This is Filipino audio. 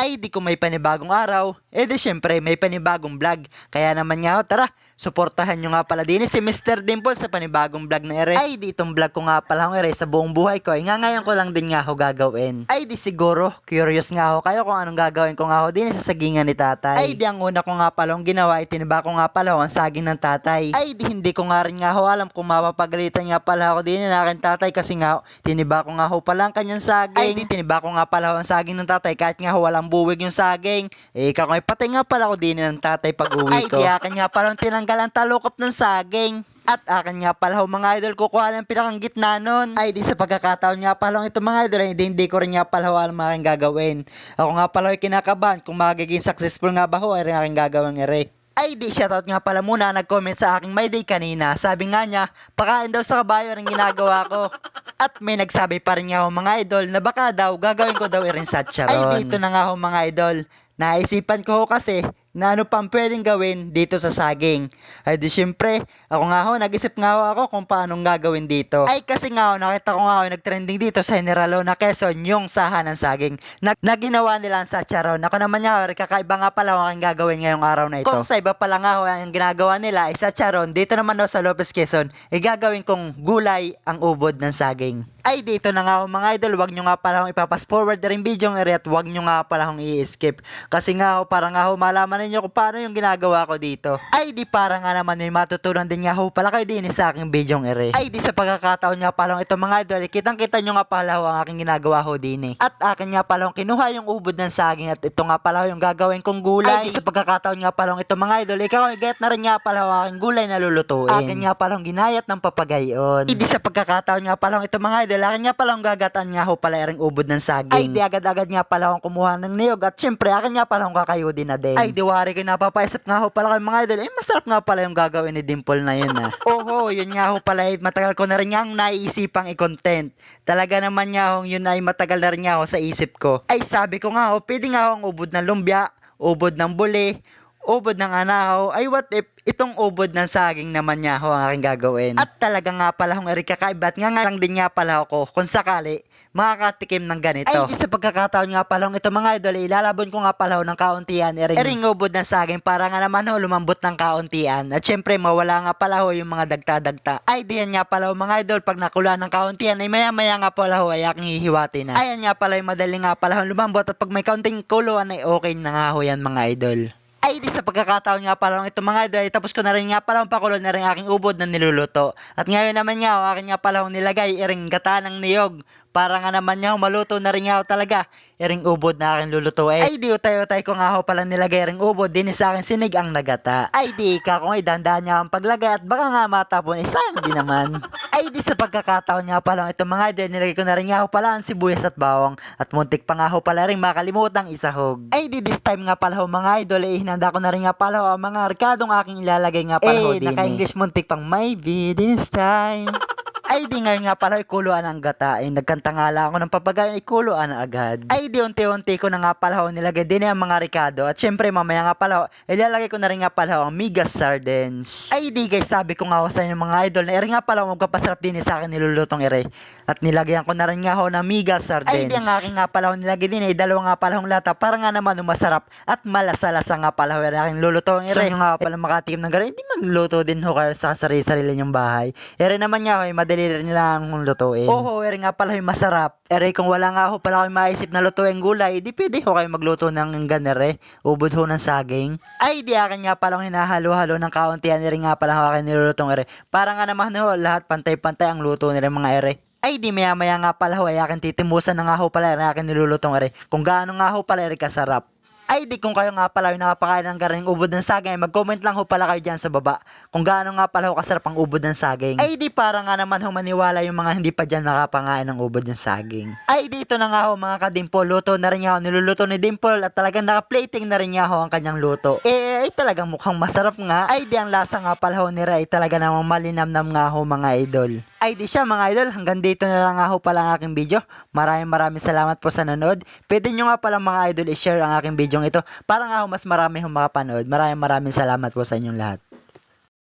Ay di ko may panibagong araw, di syempre may panibagong vlog. Kaya naman nga ho, tara, suportahan nyo nga pala din si Mr. Dimple sa panibagong vlog na ere. Ay di itong vlog ko nga pala ho ere sa buong buhay ko, nga ngayon ko lang din nga ho gagawin. Ay di siguro, curious nga ho kayo kung anong gagawin ko nga ho din sa sagingan ni tatay. Ay di ang una ko nga pala hong ginawa, itiniba ko nga pala ho ang saging ng tatay. Ay di hindi ko nga rin nga ho alam kung mapapagalitan nga pala ako din ng aking tatay kasi nga ho, tiniba ko nga ho pala ang kanyang saging. Ay di tiniba ko nga pala ho ang saging ng tatay kahit nga ho walang buwig yung saging. Ikaw ay patay nga pala ko din ng tatay pag uwi ko. Ay di akin nga pala tinanggal ang talukap ng saging. At akin nga pala ho mga idol, kukuha ng pinakang gitna nun. Ay di sa pagkakataon nga pala ito mga idol, hindi ko rin nga pala ho alam aking gagawin. Ako nga pala ay kinakabahan kung magiging successful nga ba ho ay rin aking gagawin ere. Ay di shoutout nga pala muna, nag-comment sa aking my day kanina. Sabi nga niya, pakain daw sa kabayo rin ginagawa ko. At may nagsabi pa rin nga ho mga idol na baka daw gagawin ko daw rin sa charon. Ay dito na nga ho mga idol, naisipan ko ho kasi na ano pang pwedeng gawin dito sa saging. Ay di syempre, ako nga ho, nag-isip nga ho ako kung paanong gagawin dito. Ay kasi nga ho, nakita ko nga ho, nag-trending dito sa General Lona, Quezon, yung saha ng saging na ginawa nila sa charon. Ako naman nga ho, kakaiba nga pala ang aking gagawin ngayong araw na ito. Kung sa iba pala nga ho, ang ginagawa nila ay sa charon, dito naman ho sa Lopez, Quezon, gagawin kong gulay ang ubod ng saging. Ay dito na nga ho mga idol, wag nyo nga pala hong ipapas forward na rin video ng at wag nyo nga pala hong i-skip. Kasi nga ho, para nga ho malaman ninyo kung paano yung ginagawa ko dito. Ay di para nga naman may matutunan din nga ho pala kayo din sa aking video ng ere. Ay di sa pagkakataon nga pala ito mga idol, kitang kita nyo nga pala ho ang aking ginagawa ho din At akin nga pala kinuha yung ubod ng saging at ito nga pala ho yung gagawin kong gulay. Ay di sa pagkakataon nga pala ito mga idol, ikaw ay get na rin nga pala ho ang aking gulay na lulutuin. Akin nga pala ginayat ng papagayon. Ay di sa pagkakataon nga pala ito mga idol, akin nga pala gagataan nga ho pala ring ubod ng saging. Ay di agad-agad nga pala akong kumuha ng niyog at syempre akin nga pala kakayudin na din. Ay di wari ko napapaisip nga ho pala kayo mga idol, masarap nga pala yung gagawin ni Dimple na yun Oho, yun nga ho pala matagal ko na rin nga naiisipang i-content. Talaga naman nga ho, yun ay matagal na rin nga ho sa isip ko. Ay sabi ko nga ho, pwede nga ho ang ubod ng lumbya, ubod ng buli, ubod ng anahaw, ay what if itong ubod ng saging naman niya ho ang aking gagawin. At talaga nga pala hong eri kakaiba at nga lang din nga pala ako kung sakali makakatikim ng ganito. Ay di sa pagkakataon nga pala ito mga idol, ilalabon ko nga pala ho ng kauntian ering ubod ng saging para nga naman ho lumambot ng kauntian. At syempre mawala nga pala ho yung mga dagta-dagta. Ay diyan nga pala ho mga idol, pag nakulaan ng kauntian ay maya-maya nga pala ho ay aking hihiwati na. Ayan nga pala yung madali nga pala ho lumambot at pag may kaunting kuluan ay okay na nga ho yan mga idol. Ay di sa pagkakataon nga pala ito mga idol, tapos ko na rin nga pala pakulo na rin aking ubod na niluluto. At ngayon naman nga, akin nga pala nilagay iring gata ng niyog. Para nga naman nga maluto na rin nga talaga iring ubod na aking lulutuin. Ay di utay-utay ko nga ho pala nilagay iring ubod, din sa akin sinig ang nagata. Ay di ka kung dahan-dahan niya ang paglagay at baka nga matapon, sayang din naman. Ay di sa pagkakataon nga pala ito mga idol, nilagay ko na rin nga ho pala ang sibuyas at bawang at muntik pa nga ho pala rin makalimutang isahog. Ay di this time nga pala ho mga idol, hinanda ko na rin nga pala ho ang mga rekadong aking ilalagay nga pala ho din. Naka-English muntik pang maybe this time. Ay di ngayon nga pala ikuluan ang gata. Nagkanta nga lang ako ng papagayon, ikuluan na agad. Ay di unti-unti ko na nga pala ho nilagay din ang mga ricado. At syempre mamaya nga pala ho, ilalagay ko na rin nga pala ho ang migas sardines. Ay di guys, sabi ko nga ho sa inyo mga idol na nga pala ho magpapasarap din sa akin nilulutong ere. At nilagyan ko na rin nga ho ng migas sardines. Ay di ang aking nga pala ho nilagay din dalawa nga pala hong lata para nga naman masarap at malasa-lasa nga pala ho aking lulutong ere. So nga pala makatikim ng gano'n, hindi magluto din ho kayo sa sarili-sarili nyong bahay. Ere naman nga ho, madali rin nila ang lutuin. Oo, ere nga pala yung masarap. Ere kung wala nga ho pala kayo maisip na lutuin gulay, di pwede ho kayo magluto ng ganere, ubod ho ng saging. Ay di akin nga pala hinahalo-halo ng kauntian ere nga pala ho akin nilulutong ere. Para nga naman ho, lahat pantay-pantay ang luto nila mga ere. Ay di maya-maya nga pala ho ay akin titimusan na nga ho pala ere akin nilulutong ere. Kung gaano nga ho pala ere kasarap. Ay di kung kayo nga pala yung nakapakain ng garing ubod ng saging, mag-comment lang ho pala kayo dyan sa baba kung gaano nga pala ho kasarap ang ubod ng saging. Ay di para nga naman ho maniwala yung mga hindi pa dyan nakapangain ng ubod ng saging. Ay dito na nga ho mga ka-Dimple, luto na rin nga ho, niluluto ni Dimple at talagang naka-plating na rin nga ho ang kanyang luto. Ay talagang mukhang masarap nga. Ay di ang lasa nga pala ho ni Ray talaga namang malinamnam nga ho mga idol. Ay di siya mga idol, hanggang dito na lang nga ho pala ang aking video. Maraming salamat po sa nanood. Pwede nyo nga pala mga idol i-share ang aking video ito para nga ho mas marami ho makapanood. Maraming salamat po sa inyong lahat.